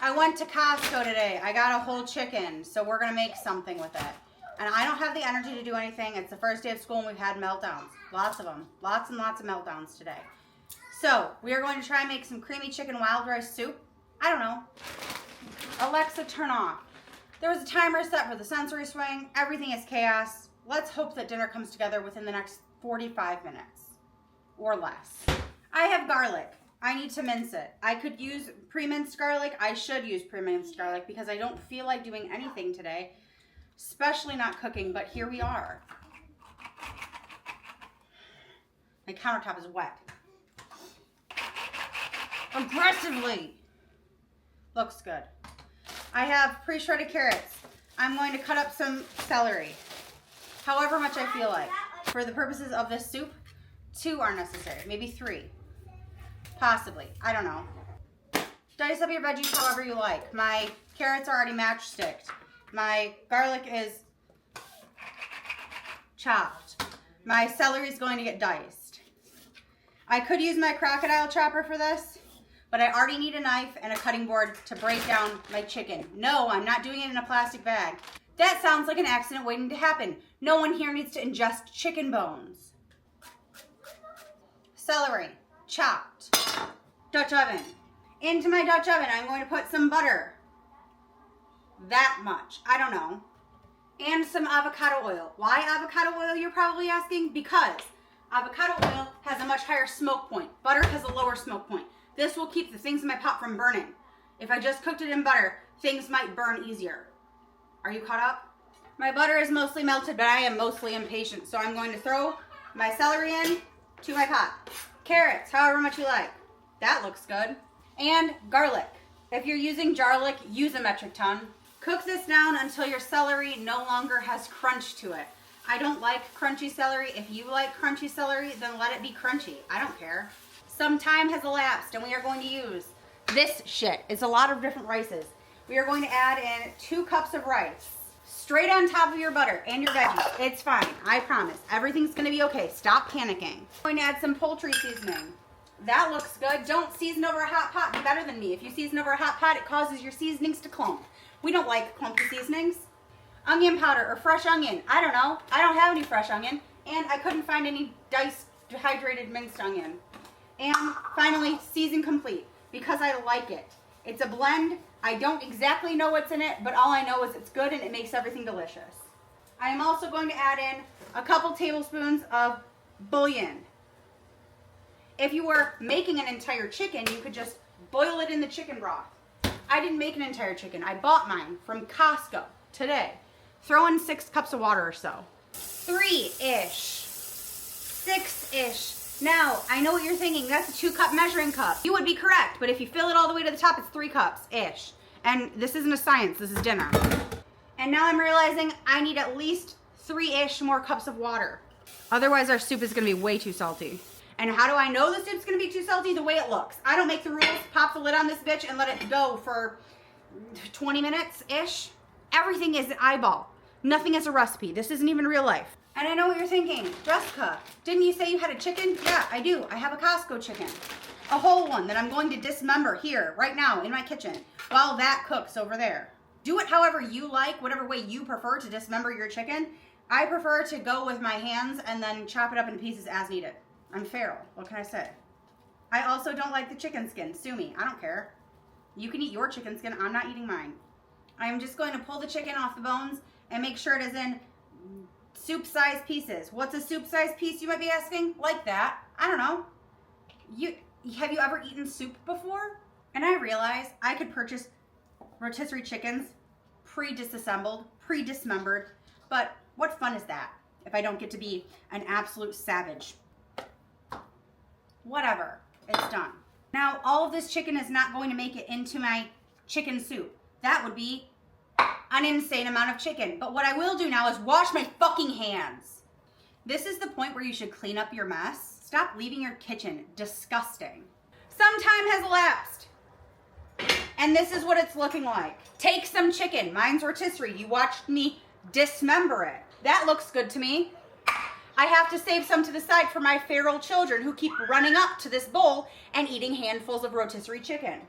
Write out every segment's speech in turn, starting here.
I went to Costco today. I got a whole chicken, so we're gonna make something with it. And I don't have the energy to do anything. It's the first day of school and we've had meltdowns. Lots of them. Lots and lots of meltdowns today. So we are going to try and make some creamy chicken wild rice soup. I don't know. Alexa, turn off. There was a timer set for the sensory swing. Everything is chaos. Let's hope that dinner comes together within the next 45 minutes or less. I have garlic. I need to mince it. I could use pre-minced garlic. I should use pre-minced garlic because I don't feel like doing anything today, especially not cooking, but here we are. My countertop is wet. Aggressively. Looks good. I have pre-shredded carrots. I'm going to cut up some celery, however much I feel like. For the purposes of this soup, 2 are necessary, maybe 3. Possibly, I don't know. Dice up your veggies however you like. My carrots are already matchsticked. My garlic is chopped. My celery is going to get diced. I could use my crocodile chopper for this, but I already need a knife and a cutting board to break down my chicken. No, I'm not doing it in a plastic bag. That sounds like an accident waiting to happen. No one here needs to ingest chicken bones. Celery, chopped. Dutch oven. Into my Dutch oven, I'm going to put some butter. That much, I don't know. And some avocado oil. Why avocado oil, you're probably asking? Because avocado oil has a much higher smoke point. Butter has a lower smoke point. This will keep the things in my pot from burning. If I just cooked it in butter, things might burn easier. Are you caught up? My butter is mostly melted, but I am mostly impatient. So I'm going to throw my celery in to my pot. Carrots, however much you like. That looks good. And garlic. If you're using garlic, use a metric ton. Cook this down until your celery no longer has crunch to it. I don't like crunchy celery. If you like crunchy celery, then let it be crunchy. I don't care. Some time has elapsed and we are going to use this shit. It's a lot of different rices. We are going to add in 2 cups of rice. Straight on top of your butter and your veggies. It's fine, I promise. Everything's gonna be okay, stop panicking. I'm going to add some poultry seasoning. That looks good. Don't season over a hot pot, be better than me. If you season over a hot pot, it causes your seasonings to clump. We don't like clumpy seasonings. Onion powder or fresh onion, I don't know. I don't have any fresh onion, and I couldn't find any diced, dehydrated, minced onion. And finally, season complete, because I like it. It's a blend. I don't exactly know what's in it, but all I know is it's good and it makes everything delicious. I am also going to add in a couple tablespoons of bouillon. If you were making an entire chicken, you could just boil it in the chicken broth. I didn't make an entire chicken. I bought mine from Costco today. Throw in 6 cups of water or so. 3-ish. 6-ish. Now, I know what you're thinking. That's a 2-cup measuring cup. You would be correct, but if you fill it all the way to the top, it's 3 cups-ish. And this isn't a science, this is dinner. And now I'm realizing I need at least 3-ish more cups of water. Otherwise, our soup is gonna be way too salty. And how do I know the soup's gonna be too salty? The way it looks. I don't make the rules, pop the lid on this bitch and let it go for 20 minutes-ish. Everything is an eyeball. Nothing is a recipe. This isn't even real life. And I know what you're thinking. Jessica, didn't you say you had a chicken? Yeah, I do. I have a Costco chicken. A whole one that I'm going to dismember here, right now, in my kitchen, while that cooks over there. Do it however you like, whatever way you prefer to dismember your chicken. I prefer to go with my hands and then chop it up into pieces as needed. I'm feral. What can I say? I also don't like the chicken skin. Sue me. I don't care. You can eat your chicken skin. I'm not eating mine. I am just going to pull the chicken off the bones and make sure it is in soup-sized pieces. What's a soup-sized piece, you might be asking? Like that. I don't know. Have you ever eaten soup before? And I realized I could purchase rotisserie chickens pre-disassembled, pre-dismembered, but what fun is that if I don't get to be an absolute savage? Whatever, it's done. Now, all of this chicken is not going to make it into my chicken soup. That would be an insane amount of chicken. But what I will do now is wash my fucking hands. This is the point where you should clean up your mess. Stop leaving your kitchen disgusting. Some time has elapsed. And this is what it's looking like. Take some chicken. Mine's rotisserie. You watched me dismember it. That looks good to me. I have to save some to the side for my feral children who keep running up to this bowl and eating handfuls of rotisserie chicken.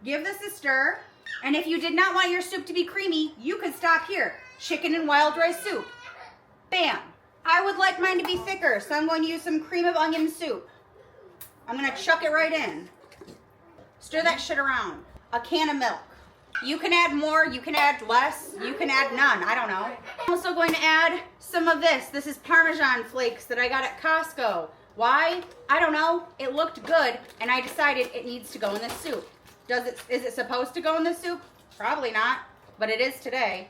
Give this a stir. And if you did not want your soup to be creamy, you could stop here. Chicken and wild rice soup. Bam. I would like mine to be thicker, so I'm going to use some cream of onion soup. I'm going to chuck it right in. Stir that shit around. A can of milk. You can add more, you can add less, you can add none, I don't know. I'm also going to add some of this. This is Parmesan flakes that I got at Costco. Why? I don't know. It looked good, and I decided it needs to go in this soup. Is it supposed to go in this soup? Probably not, but it is today.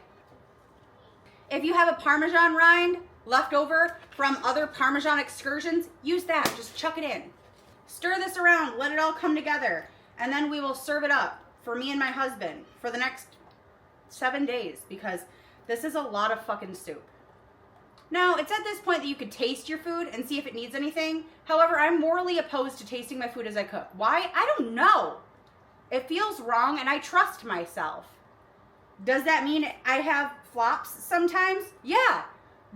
If you have a Parmesan rind left over from other Parmesan excursions, use that. Just chuck it in. Stir this around, let it all come together, and then we will serve it up for me and my husband for the next 7 days, because this is a lot of fucking soup. Now, it's at this point that you could taste your food and see if it needs anything. However, I'm morally opposed to tasting my food as I cook. Why? I don't know. It feels wrong, and I trust myself. Does that mean I have flops sometimes? Yeah.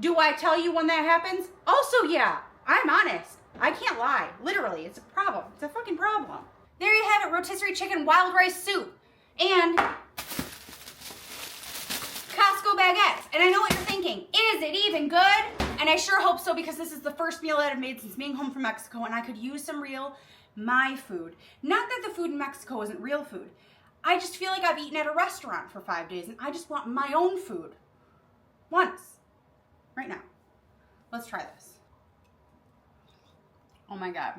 Do I tell you when that happens? Also, yeah. I'm honest. I can't lie. Literally, it's a problem. It's a fucking problem. There you have it, rotisserie chicken wild rice soup and Costco baguettes. And I know what you're thinking. Is it even good? And I sure hope so, because this is the first meal that I've made since being home from Mexico, and I could use some my food. Not that the food in Mexico isn't real food. I just feel like I've eaten at a restaurant for 5 days, and I just want my own food. Once. Right now. Let's try this. Oh my God.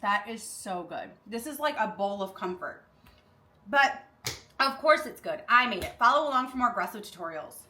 That is so good. This is like a bowl of comfort. But, of course it's good. I made it. Follow along for more Bresso tutorials.